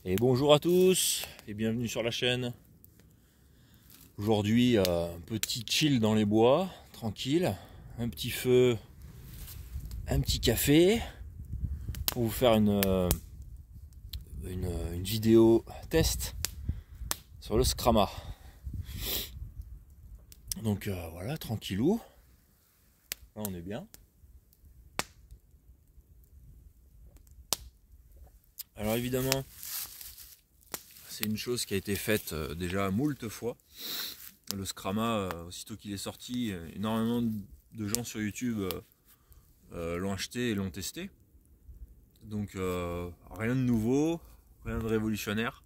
Et bonjour à tous et bienvenue sur la chaîne. Aujourd'hui, un petit chill dans les bois, tranquille, un petit feu, un petit café pour vous faire une vidéo test sur le Scrama. Donc voilà, tranquillou. Là on est bien. Alors évidemment, c'est une chose qui a été faite déjà moult fois. Le Scrama, aussitôt qu'il est sorti, énormément de gens sur YouTube l'ont acheté et l'ont testé. Donc rien de nouveau, rien de révolutionnaire.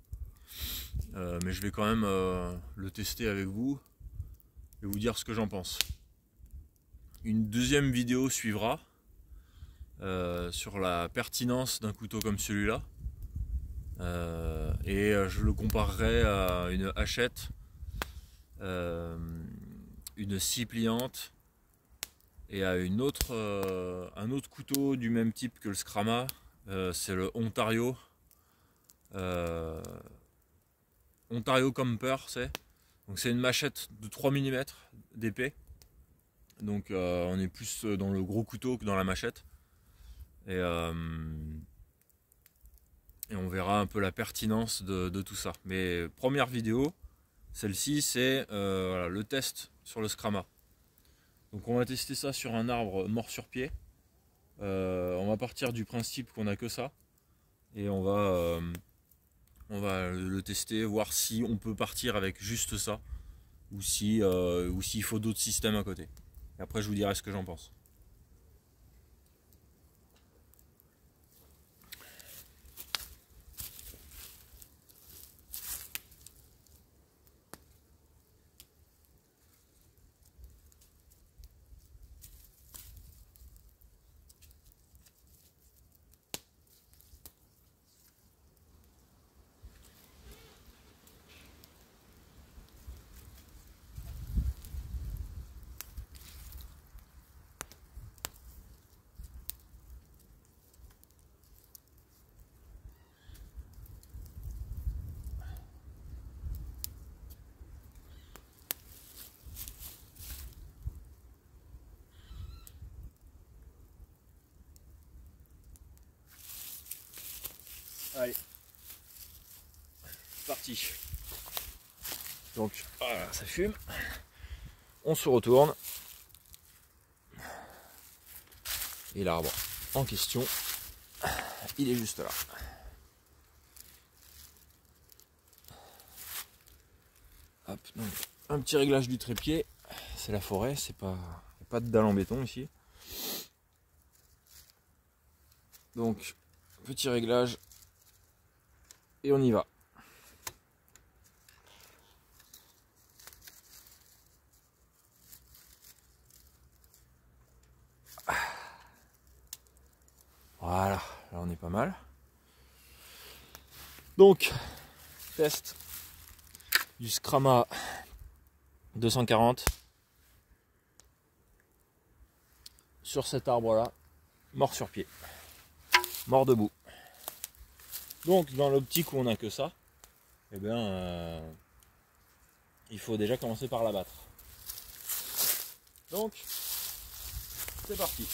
Mais je vais quand même le tester avec vous et vous dire ce que j'en pense. Une deuxième vidéo suivra sur la pertinence d'un couteau comme celui-là. Et je le comparerai à une hachette, une scie pliante et à un autre couteau du même type que le Scrama. C'est le Ontario Camper, donc c'est une machette de 3 mm d'épée, donc on est plus dans le gros couteau que dans la machette, et on verra un peu la pertinence de tout ça. Mais première vidéo, celle-ci, c'est voilà, le test sur le Scrama. Donc on va tester ça sur un arbre mort sur pied. On va partir du principe qu'on a que ça, et on va le tester, voir si on peut partir avec juste ça, ou s'il faut d'autres systèmes à côté. Et après je vous dirai ce que j'en pense. Allez, parti. Donc voilà, ça fume. On se retourne. Et l'arbre en question, il est juste là. Hop, donc un petit réglage du trépied. C'est la forêt, c'est pas de dalle en béton ici. Donc petit réglage et on y va. Voilà, là on est pas mal. Donc, test du Scrama 240 sur cet arbre là, mort sur pied, mort debout. Donc dans l'optique où on n'a que ça, eh bien il faut déjà commencer par l'abattre. Donc c'est parti.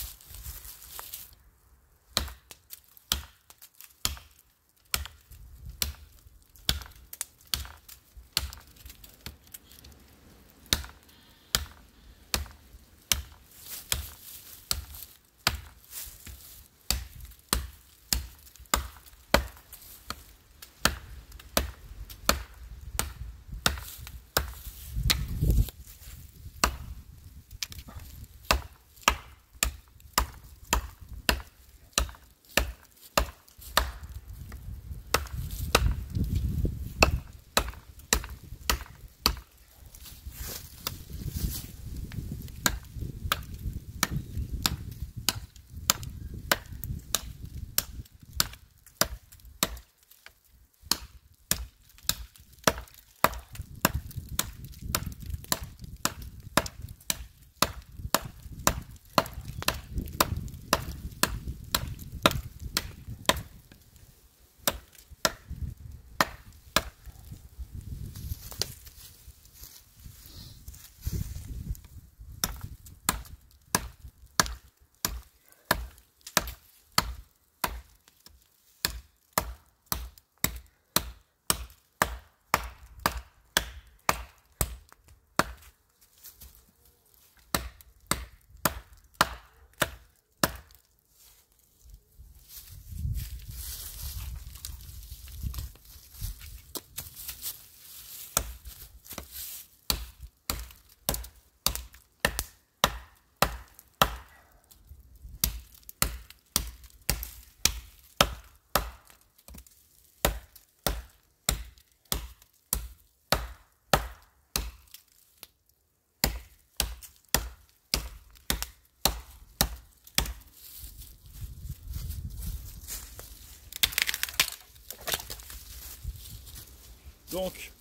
Donc,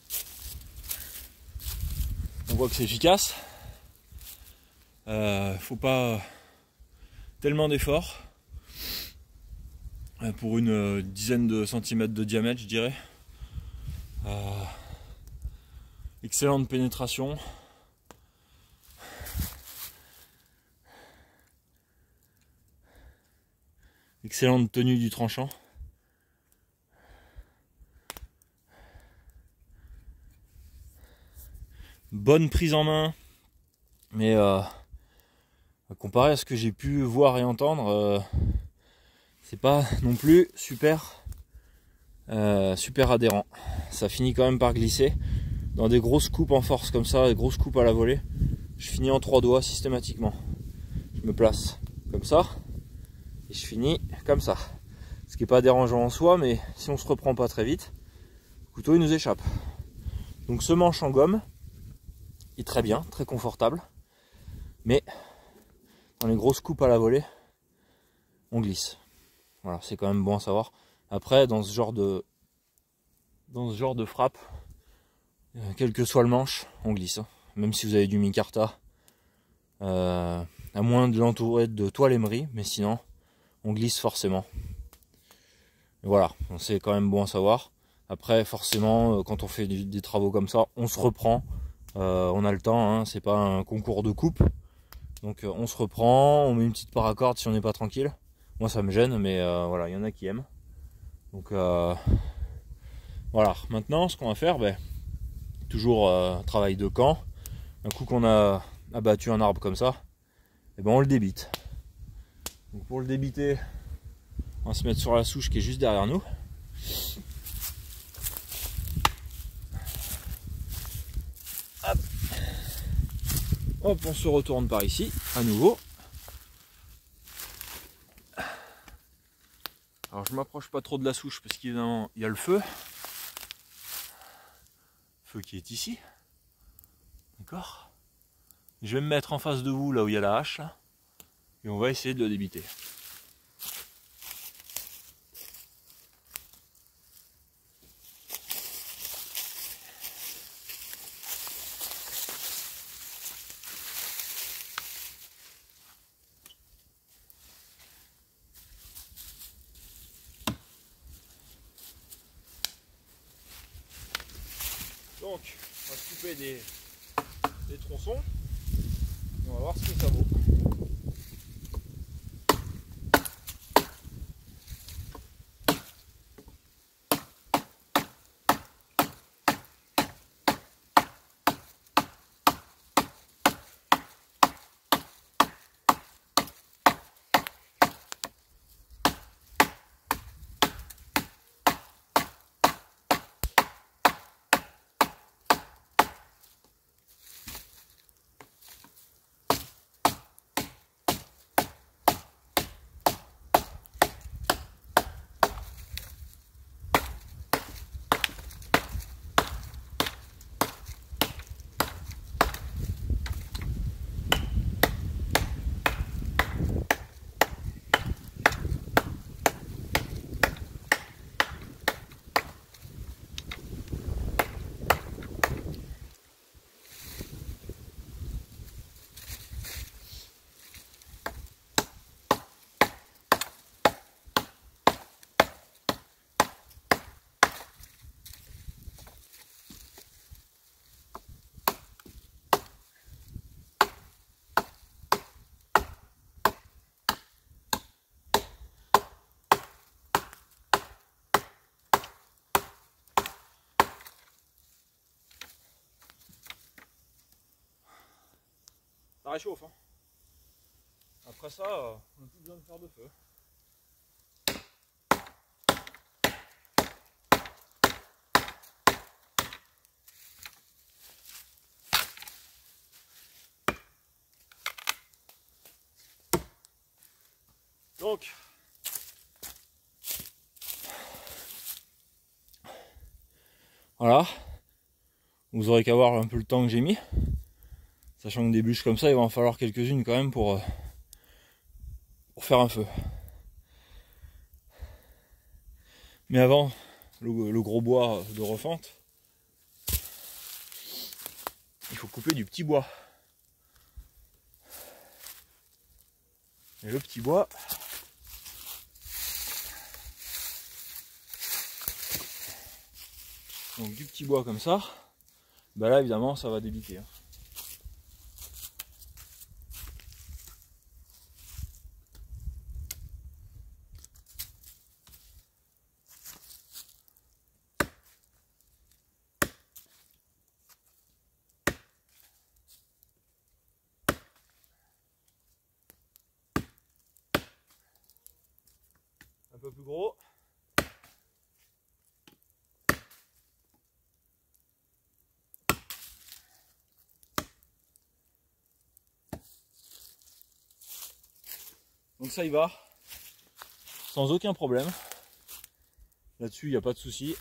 on voit que c'est efficace. Faut pas tellement d'efforts pour une dizaine de centimètres de diamètre, je dirais. Excellente pénétration. Excellente tenue du tranchant. Bonne prise en main, mais comparé à ce que j'ai pu voir et entendre, c'est pas non plus super adhérent. Ça finit quand même par glisser. Dans des grosses coupes en force comme ça, des grosses coupes à la volée, je finis en 3 doigts systématiquement. Je me place comme ça et je finis comme ça. Ce qui n'est pas dérangeant en soi, mais si on se reprend pas très vite, le couteau il nous échappe. Donc ce manche en gomme est très bien, très confortable, mais dans les grosses coupes à la volée, on glisse. Voilà, c'est quand même bon à savoir. Après, dans ce genre de frappe, quel que soit le manche, on glisse. Même si vous avez du micarta, à moins de l'entourer de toile émery, mais sinon, on glisse forcément. Et voilà, c'est quand même bon à savoir. Après, forcément, quand on fait des travaux comme ça, on se reprend. On a le temps, hein, c'est pas un concours de coupe. Donc on se reprend, on met une petite paracorde si on n'est pas tranquille. Moi ça me gêne, mais voilà, il y en a qui aiment. Donc voilà, maintenant ce qu'on va faire, toujours travail de camp. Un coup qu'on a abattu un arbre comme ça, et on le débite. Donc pour le débiter, on va se mettre sur la souche qui est juste derrière nous. Hop. Hop, on se retourne par ici, à nouveau. Alors je m'approche pas trop de la souche parce qu'évidemment il y a le feu. Feu qui est ici. D'accord. Je vais me mettre en face de vous là où il y a la hache là, et on va essayer de le débiter. Donc on va se couper des tronçons et on va voir ce que ça vaut. Ça réchauffe, hein. Après ça, on n'a plus besoin de faire de feu. Donc, voilà, vous aurez qu'à voir un peu le temps que j'ai mis. Sachant que des bûches comme ça, il va en falloir quelques-unes quand même pour faire un feu. Mais avant, le gros bois de refente, faut couper du petit bois. Et le petit bois, donc du petit bois comme ça, bah là évidemment ça va débiter. Hein. Un peu plus gros. Donc ça y va, sans aucun problème. Là-dessus, il n'y a pas de souci.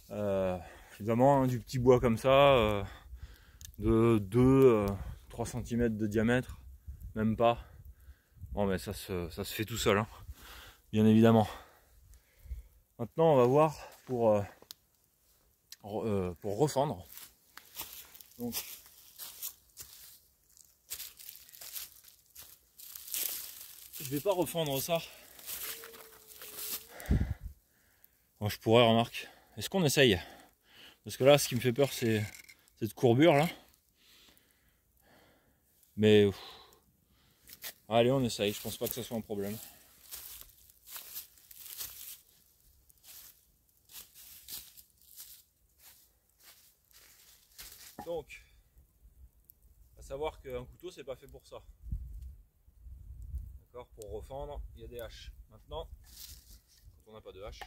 Évidemment, hein, du petit bois comme ça, de 2-3 cm de diamètre, même pas. Bon, mais ça se fait tout seul, hein, bien évidemment. Maintenant, on va voir pour refendre. Donc, je vais pas refendre ça. Bon, je pourrais, remarque. Est-ce qu'on essaye? Parce que là, ce qui me fait peur, c'est cette courbure là. Mais allez, on essaye. Je pense pas que ça soit un problème. Donc, à savoir qu'un couteau, c'est pas fait pour ça. D'accord? Pour refendre, il y a des haches. Maintenant, quand on n'a pas de hache,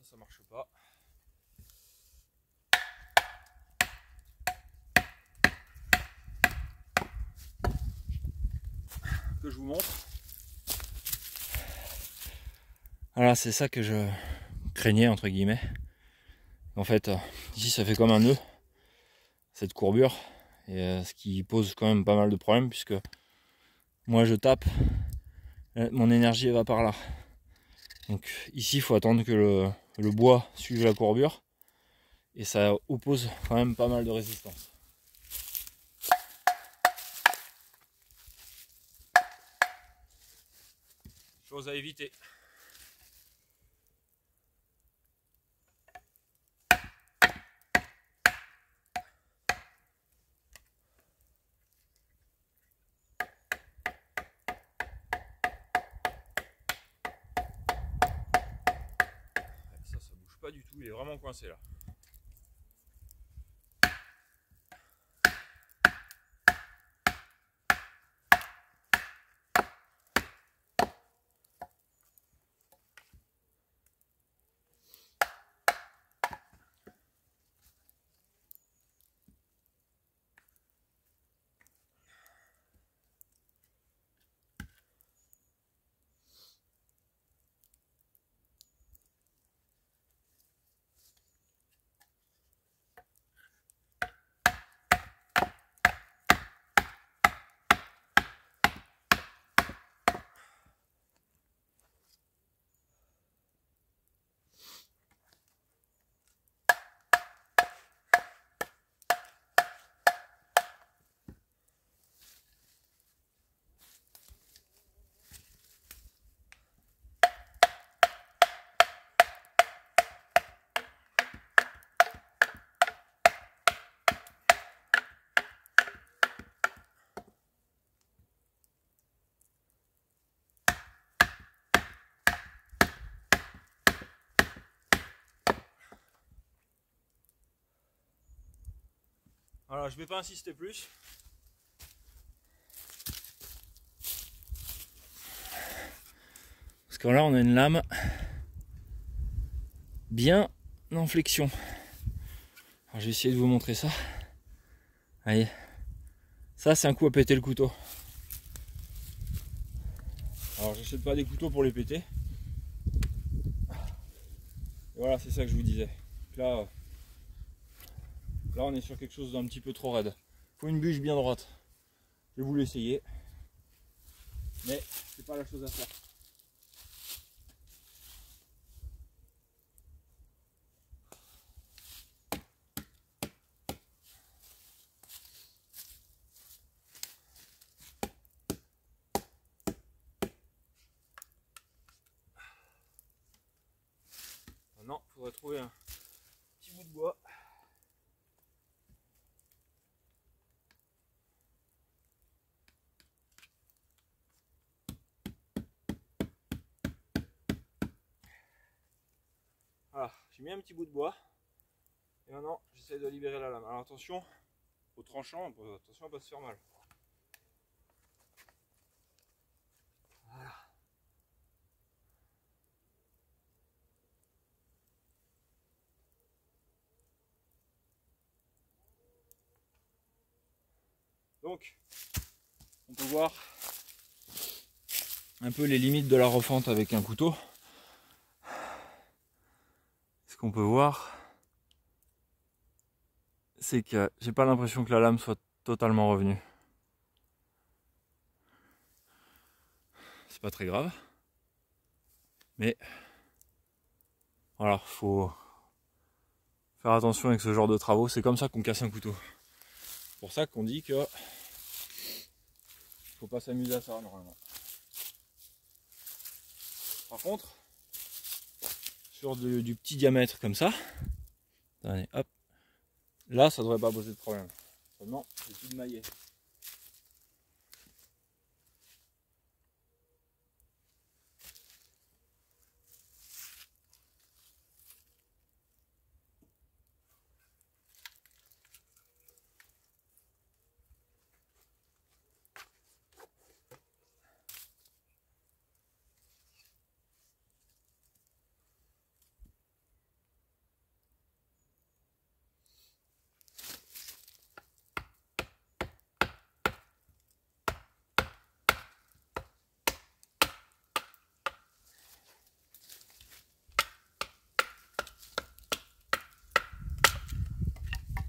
ça marche pas. Que je vous montre. Voilà, c'est ça que je craignais entre guillemets. En fait, ici ça fait comme un nœud, cette courbure, et ce qui pose quand même pas mal de problèmes puisque moi je tape, mon énergie elle va par là. Donc ici il faut attendre que le bois suive la courbure et ça oppose quand même pas mal de résistance. Chose à éviter. Ça bouge pas du tout, il est vraiment coincé là. Voilà, je vais pas insister plus. Parce que là on a une lame bien en flexion. Alors, je vais essayer de vous montrer ça. Allez, ça c'est un coup à péter le couteau. Alors j'achète pas des couteaux pour les péter. Et voilà, c'est ça que je vous disais. Là on est sur quelque chose d'un petit peu trop raide. Il faut une bûche bien droite. Je vais vous l'essayer. Mais c'est pas la chose à faire. Non, il faudrait trouver un petit bout de bois. Voilà, j'ai mis un petit bout de bois. Et maintenant, j'essaie de libérer la lame. Alors attention, au tranchant, attention à ne pas se faire mal. Voilà. Donc, on peut voir un peu les limites de la refente avec un couteau. Ce qu'on peut voir, c'est que j'ai pas l'impression que la lame soit totalement revenue. C'est pas très grave, mais voilà, faut faire attention avec ce genre de travaux. C'est comme ça qu'on casse un couteau. C'est pour ça qu'on dit que faut pas s'amuser à ça normalement. Par contre, sur du petit diamètre comme ça, allez, hop, là ça devrait pas poser de problème. Seulement, j'ai plus de maillet.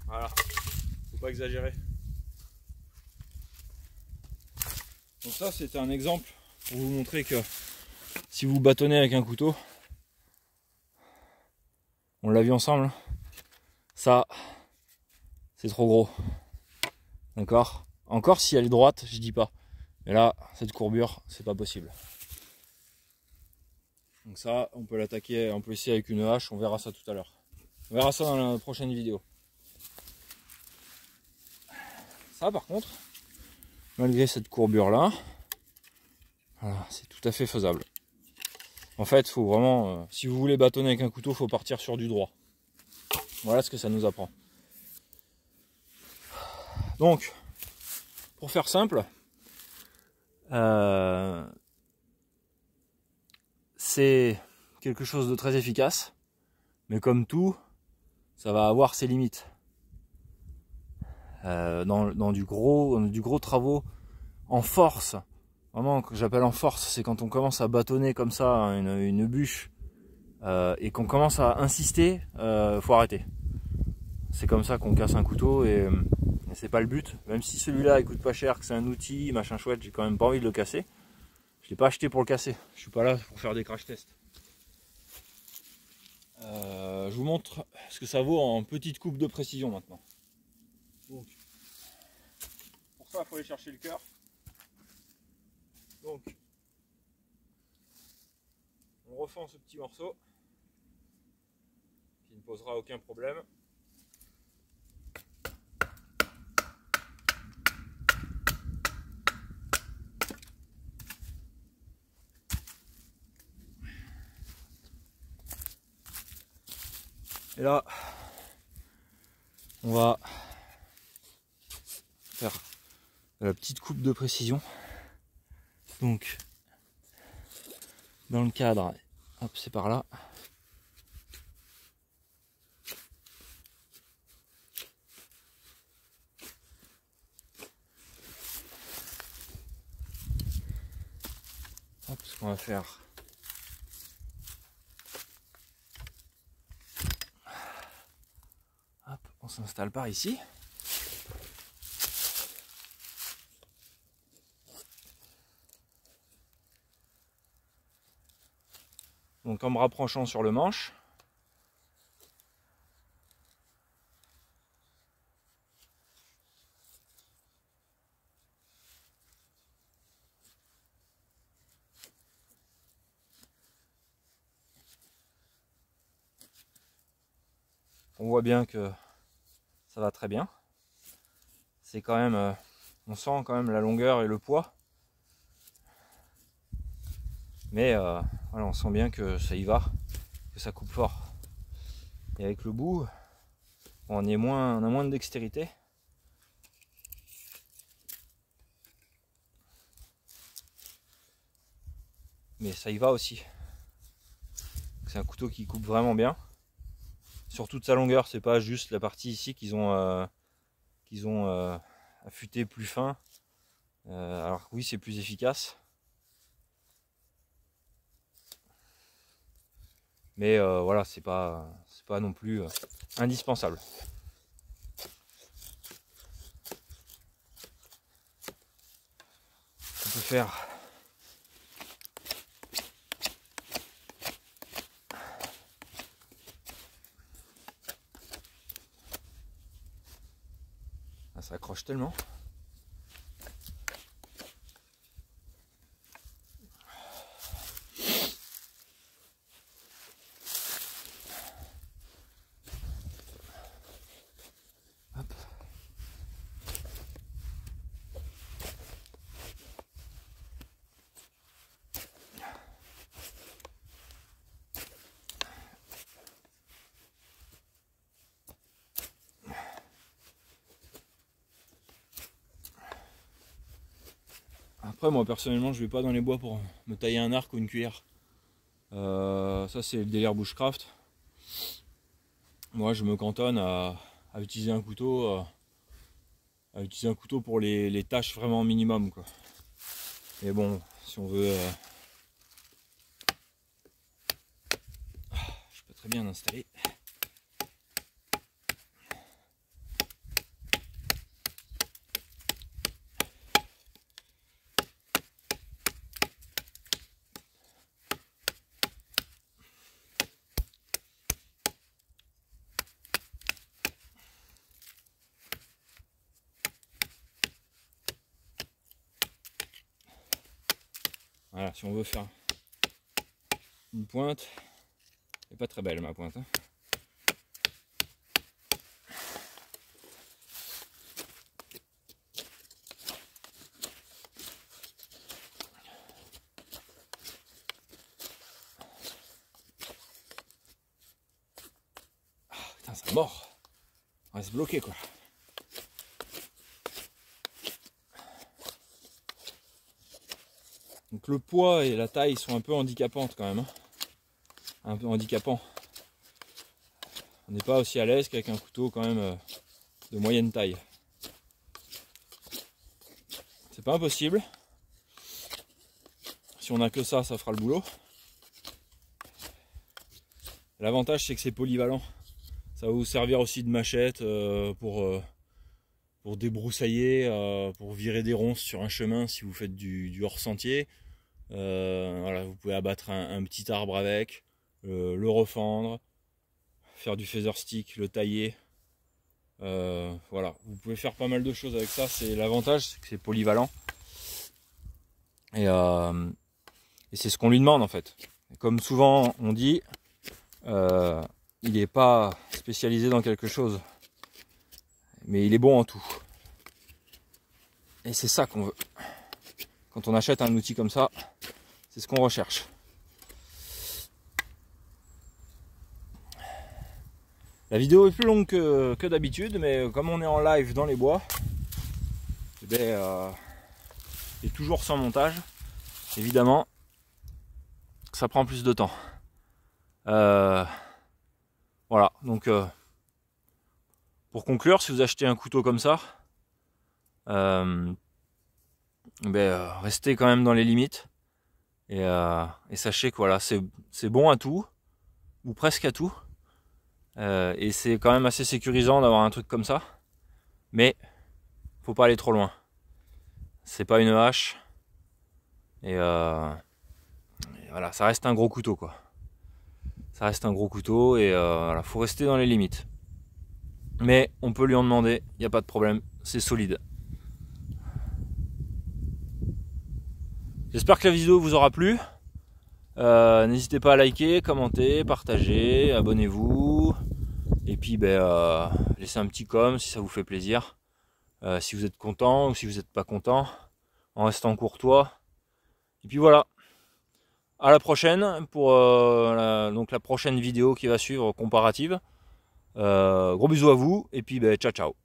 Voilà, faut pas exagérer. Donc ça c'était un exemple pour vous montrer que si vous bâtonnez avec un couteau, on l'a vu ensemble, ça c'est trop gros. D'accord? Encore si elle est droite, je dis pas. Mais là, cette courbure, c'est pas possible. Donc ça, on peut l'attaquer, on peut essayer avec une hache, on verra ça tout à l'heure. On verra ça dans la prochaine vidéo. Ça par contre, malgré cette courbure là, voilà, c'est tout à fait faisable. En fait, faut vraiment, si vous voulez bâtonner avec un couteau, faut partir sur du droit. Voilà ce que ça nous apprend. Donc, pour faire simple, c'est quelque chose de très efficace, mais comme tout, ça va avoir ses limites. Dans du gros travaux en force, vraiment que j'appelle en force, c'est quand on commence à bâtonner comme ça une bûche et qu'on commence à insister, faut arrêter. C'est comme ça qu'on casse un couteau et c'est pas le but. Même si celui-là il coûte pas cher, que c'est un outil machin chouette, j'ai quand même pas envie de le casser. Je l'ai pas acheté pour le casser. Je suis pas là pour faire des crash tests. Je vous montre ce que ça vaut en petite coupe de précision maintenant. Donc, pour ça, il faut aller chercher le cœur. Donc, on refend ce petit morceau qui ne posera aucun problème. Et là, on va faire la petite coupe de précision. Donc dans le cadre, hop, c'est par là. Hop, ce qu'on va faire. Hop, on s'installe par ici. Donc en me rapprochant sur le manche. On voit bien que ça va très bien. C'est quand même, on sent quand même la longueur et le poids. Mais voilà, on sent bien que ça y va, que ça coupe fort. Et avec le bout, on a moins de dextérité. Mais ça y va aussi. C'est un couteau qui coupe vraiment bien. Sur toute sa longueur, c'est pas juste la partie ici qu'ils ont affûté plus fin. Alors oui, c'est plus efficace. Mais voilà, c'est pas non plus indispensable. On peut faire ça accroche tellement. Hop. Après, moi personnellement, je vais pas dans les bois pour me tailler un arc ou une cuillère. Ça, c'est le délire bushcraft. Moi, je me cantonne à utiliser un couteau, pour les tâches vraiment minimum, quoi. Mais bon, si on veut, je peux très bien l'installer. Voilà, si on veut faire une pointe, elle n'est pas très belle ma pointe, hein. Ah, putain, c'est mort. On va se bloquer, quoi. Donc le poids et la taille sont un peu handicapantes quand même, hein. Un peu handicapants. On n'est pas aussi à l'aise qu'avec un couteau quand même de moyenne taille. C'est pas impossible. Si on n'a que ça, ça fera le boulot. L'avantage, c'est que c'est polyvalent. Ça va vous servir aussi de machette pour débroussailler, pour virer des ronces sur un chemin si vous faites du hors-sentier. Voilà, vous pouvez abattre un petit arbre avec, le refendre, faire du feather stick, le tailler. Voilà, vous pouvez faire pas mal de choses avec ça. C'est l'avantage, c'est que c'est polyvalent. Et c'est ce qu'on lui demande en fait. Et comme souvent on dit, il n'est pas spécialisé dans quelque chose, mais il est bon en tout. Et c'est ça qu'on veut. Quand on achète un outil comme ça, c'est ce qu'on recherche. La vidéo est plus longue que d'habitude, mais comme on est en live dans les bois, et toujours sans montage, évidemment, ça prend plus de temps. Voilà, donc pour conclure, si vous achetez un couteau comme ça, restez quand même dans les limites et sachez que voilà, c'est bon à tout, ou presque à tout, et c'est quand même assez sécurisant d'avoir un truc comme ça, mais faut pas aller trop loin. C'est pas une hache, et voilà, ça reste un gros couteau quoi. Ça reste un gros couteau et voilà, faut rester dans les limites. Mais on peut lui en demander, il n'y a pas de problème, c'est solide. J'espère que la vidéo vous aura plu. N'hésitez pas à liker, commenter, partager, abonnez-vous. Et puis laissez un petit com si ça vous fait plaisir. Si vous êtes content ou si vous n'êtes pas content, en restant courtois. Et puis voilà. À la prochaine pour donc la prochaine vidéo qui va suivre comparative. Gros bisous à vous et puis ciao ciao.